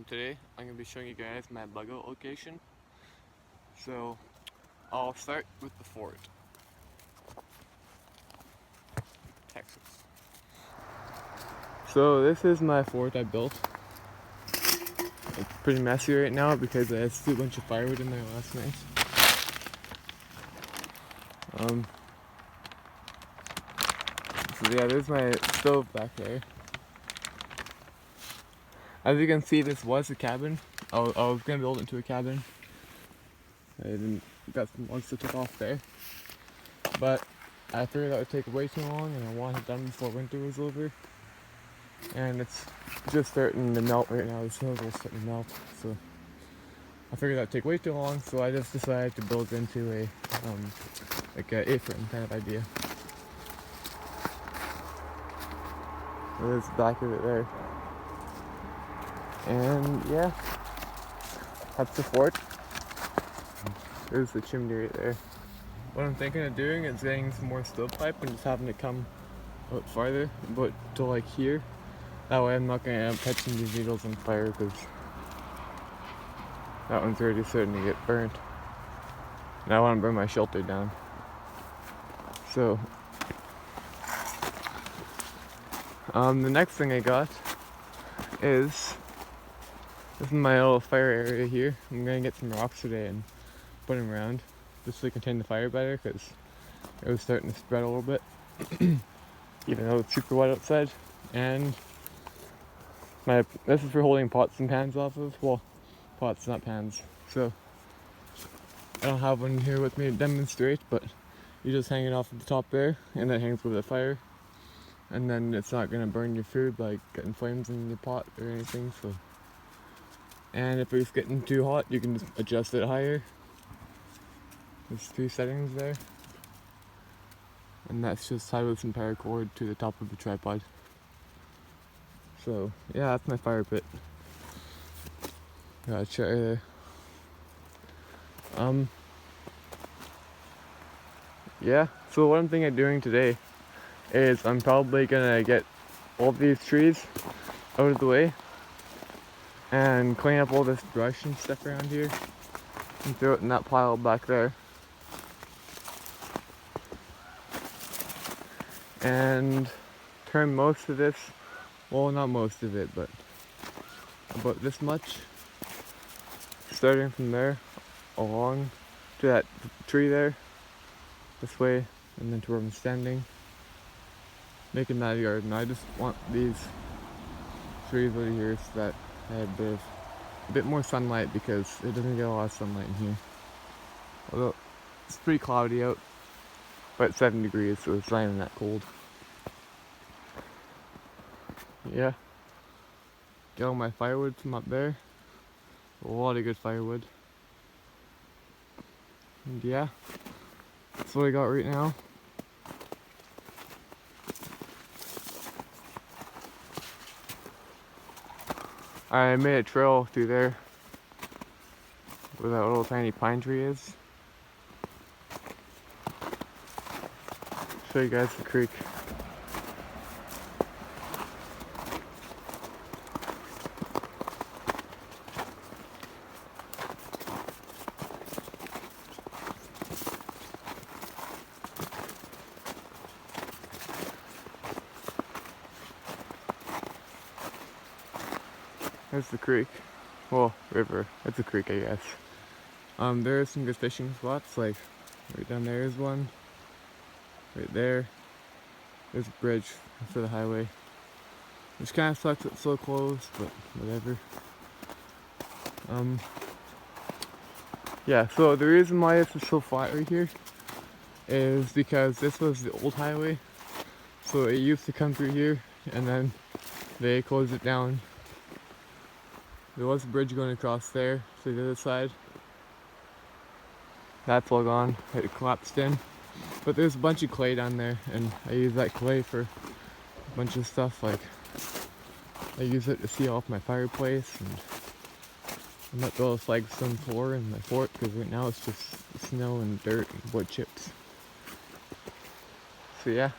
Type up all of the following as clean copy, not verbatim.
Today I'm going to be showing you guys my bug-out location. So I'll start with the fort, Texas. So this is my fort I built. It's pretty messy right now because I threw a bunch of firewood in there last night. So yeah, there's my stove back there. As you can see, this was a cabin. I was gonna build it into a cabin. I didn't got some logs to take off there, but I figured that would take way too long, and I wanted it done before winter was over. And it's just starting to melt right now. The snow's all starting to melt, so I figured that would take way too long. So I just decided to build into a like a apron kind of idea. So there's the back of it there. And yeah, that's the fort. There's the chimney right there. What I'm thinking of doing is getting some more stovepipe and just having it come out farther, but to like here. That way I'm not going to end up catching these needles on fire because that one's already starting to get burnt. And I want to burn my shelter down. So, the next thing I got is this is my little fire area here. I'm going to get some rocks today and put them around just to contain the fire better because it was starting to spread a little bit even though it's super wet outside. And this is for holding pots and pans off of. Well, pots, not pans. So I don't have one here with me to demonstrate, but you just hang it off at the top there and it hangs with the fire. And then it's not going to burn your food like getting flames in your pot or anything. So, and if it's getting too hot, you can just adjust it higher. There's 3 settings there. And that's just tied with some paracord to the top of the tripod. So yeah, that's my fire pit. Got a chair there. Yeah, so what I'm thinking of doing today is I'm probably gonna get all these trees out of the way and clean up all this brush and stuff around here and throw it in that pile back there. And turn most of this, well, not most of it, but about this much, starting from there along to that tree there, this way, and then to where I'm standing, making that yard. And I just want these trees over here so that I have a bit more sunlight because it doesn't get a lot of sunlight in here. Although it's pretty cloudy out, but it's 7 degrees, so it's not even that cold. Yeah, get all my firewood from up there. A lot of good firewood. And yeah, that's what I got right now. I made a trail through there where that little tiny pine tree is. Show you guys the creek. There's the creek. Well, river. It's a creek, I guess. There are some good fishing spots, like right down there is one. Right there. There's a bridge for the highway. Which kind of sucks it's so close, but whatever. Yeah, so the reason why this is so flat right here is because this was the old highway. So it used to come through here, and then they closed it down. There was a bridge going across there to the other side. That's all gone. It collapsed in. But there's a bunch of clay down there, and I use that clay for a bunch of stuff. Like, I use it to seal off my fireplace, and I'm not build a flagstone floor in my fort because right now it's just snow and dirt and wood chips. So yeah,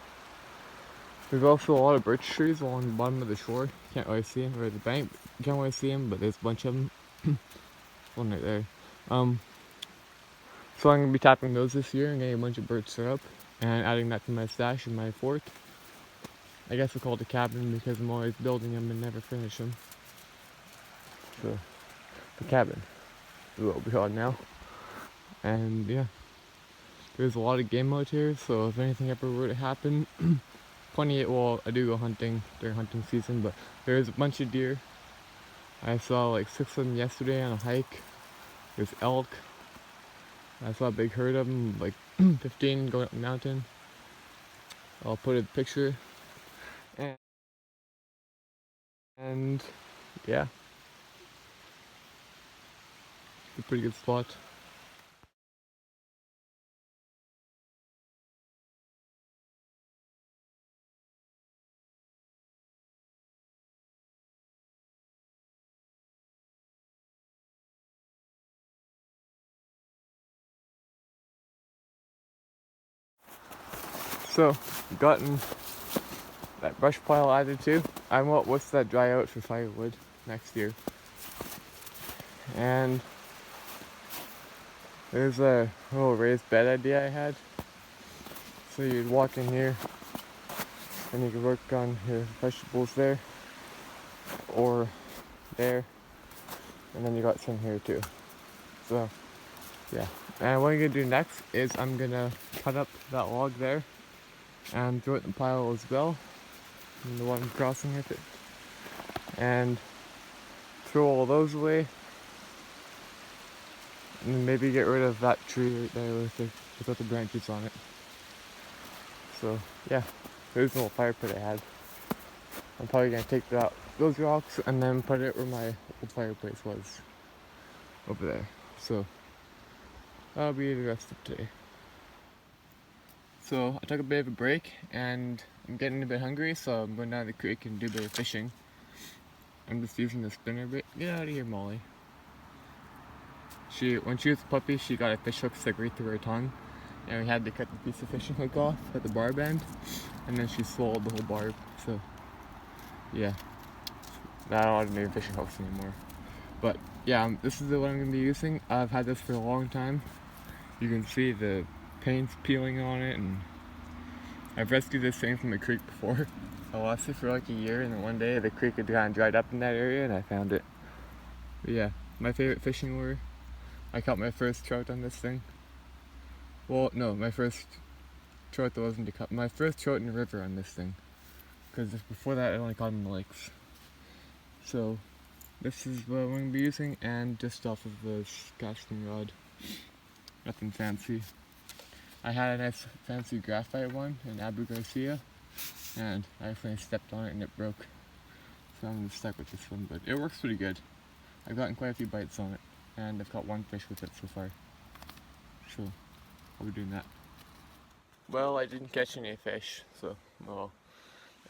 There's also a lot of birch trees along the bottom of the shore. Can't really see them, or the bank. You can't really see them, but there's a bunch of them. One right there. So I'm gonna be tapping those this year and getting a bunch of birch syrup and adding that to my stash in my fort. I guess I call it a cabin because I'm always building them and never finish them. So, the cabin is what we call it now. And yeah, there's a lot of game out here, so if anything ever were to happen, well, I do go hunting during hunting season, but there's a bunch of deer. I saw like 6 of them yesterday on a hike. There's elk. I saw a big herd of them, like 15 going up the mountain. I'll put a picture. And yeah, it's a pretty good spot. So, gotten that brush pile added to. I want what's that dry out for firewood next year. And there's a little raised bed idea I had. So you'd walk in here and you could work on your vegetables there or there, and then you got some here too. So yeah, and what I'm gonna do next is I'm gonna cut up that log there and throw it in the pile as well, and the one crossing with it, and throw all those away, and maybe get rid of that tree right there without the branches on it. So yeah, there's a little fire pit I had. I'm probably gonna take those rocks and then put it where my old fireplace was, over there. So that'll be the rest of today. So I took a bit of a break and I'm getting a bit hungry, so I'm going down to the creek and do a bit of fishing. I'm just using the spinner bait. Get out of here, Molly. When she was a puppy, she got a fish hook stuck right through her tongue, and we had to cut the piece of fishing hook off at the barb end, and then she swallowed the whole barb. So yeah, I don't want to do fishing hooks anymore. But yeah, this is the one I'm going to be using. I've had this for a long time. You can see the paint's peeling on it, and I've rescued this thing from the creek before. I lost it for like a year, and then one day the creek had kind of dried up in that area and I found it. But yeah, my favorite fishing lure. I caught my first trout on this thing. Well, no, my first trout that wasn't a cut. My first trout in the river on this thing. Because before that I only caught them in the lakes. So this is what I'm going to be using, and just off of the casting rod. Nothing fancy. I had a nice fancy graphite one in Abu Garcia, and I accidentally stepped on it and it broke. So I'm just stuck with this one, but it works pretty good. I've gotten quite a few bites on it, and I've caught one fish with it so far. So I'll be doing that. Well, I didn't catch any fish, so well,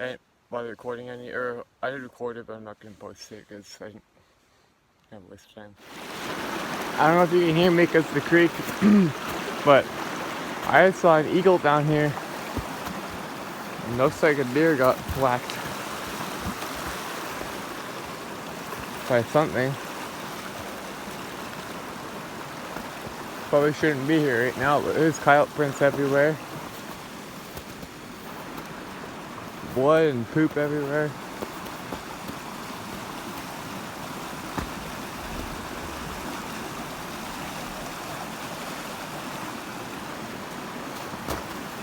I didn't bother recording any, or I did record it, but I'm not going to post it because I didn't have a waste of time. I don't know if you can hear me because of the creek, but I saw an eagle down here. It looks like a deer got whacked by something. Probably shouldn't be here right now, but there's coyote prints everywhere. Blood and poop everywhere.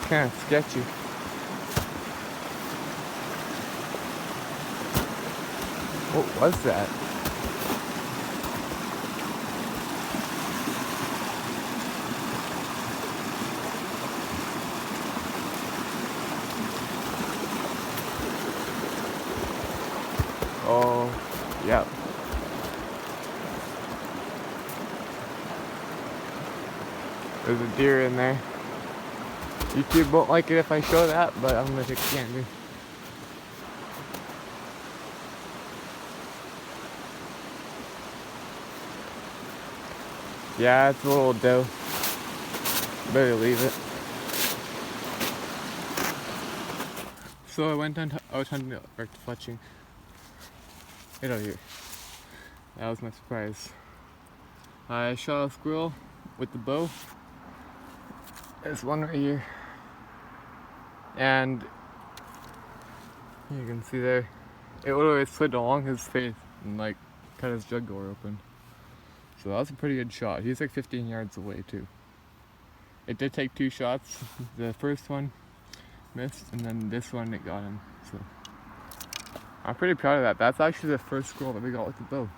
Kind of sketchy. What was that? Oh, yeah. There's a deer in there. YouTube won't like it if I show that, but I'm gonna take a gander. Yeah, it's a little doe. Better leave it. So I went out hunting or fletching. Get out here. That was my surprise. I shot a squirrel with the bow. There's one right here. And you can see there, it literally slid along his face and like cut his jugular open. So that was a pretty good shot. He's like 15 yards away too. It did take 2 shots. The first one missed, and then this one it got him. So I'm pretty proud of that. That's actually the first squirrel that we got with the bow.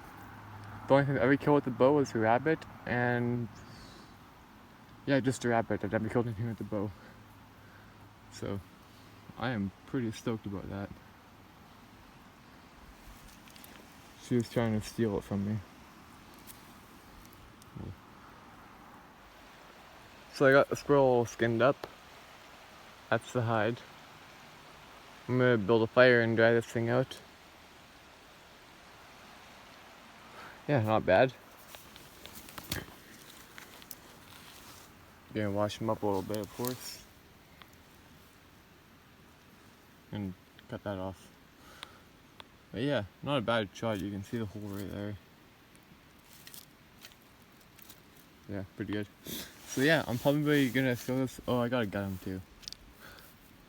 The only thing that we killed with the bow was a rabbit, and yeah, just a rabbit. I've never killed anything with the bow. So I am pretty stoked about that. She was trying to steal it from me. So I got the squirrel skinned up. That's the hide. I'm gonna build a fire and dry this thing out. Yeah, not bad. Gonna wash him up a little bit, of course. And cut that off. But yeah, not a bad shot. You can see the hole right there. Yeah, pretty good. So yeah, I'm probably gonna throw this. Oh, I gotta gut him too.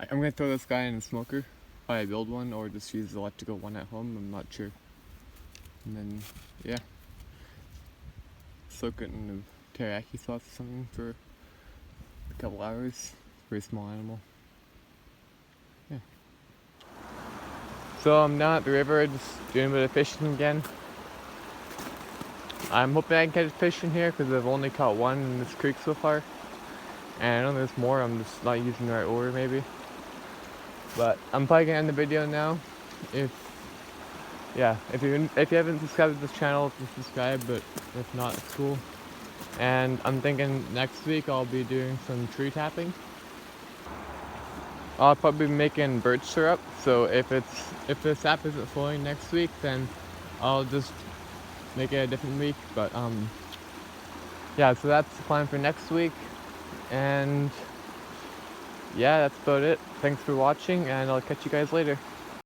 I'm gonna throw this guy in the smoker. Probably build one or just use the electrical one at home. I'm not sure. And then yeah, soak it in the teriyaki sauce or something for a couple hours. Very small animal. Yeah. So I'm down at the river, just doing a bit of fishing again. I'm hoping I can catch fish in here because I've only caught one in this creek so far. And I know there's more, I'm just not using the right order maybe. But I'm probably gonna end the video now. If you haven't subscribed to this channel, just subscribe, but if not, it's cool. And I'm thinking next week I'll be doing some tree tapping. I'll probably be making birch syrup, so if the sap isn't flowing next week, then I'll just make it a different week. But yeah, so that's the plan for next week. And yeah, that's about it. Thanks for watching, and I'll catch you guys later.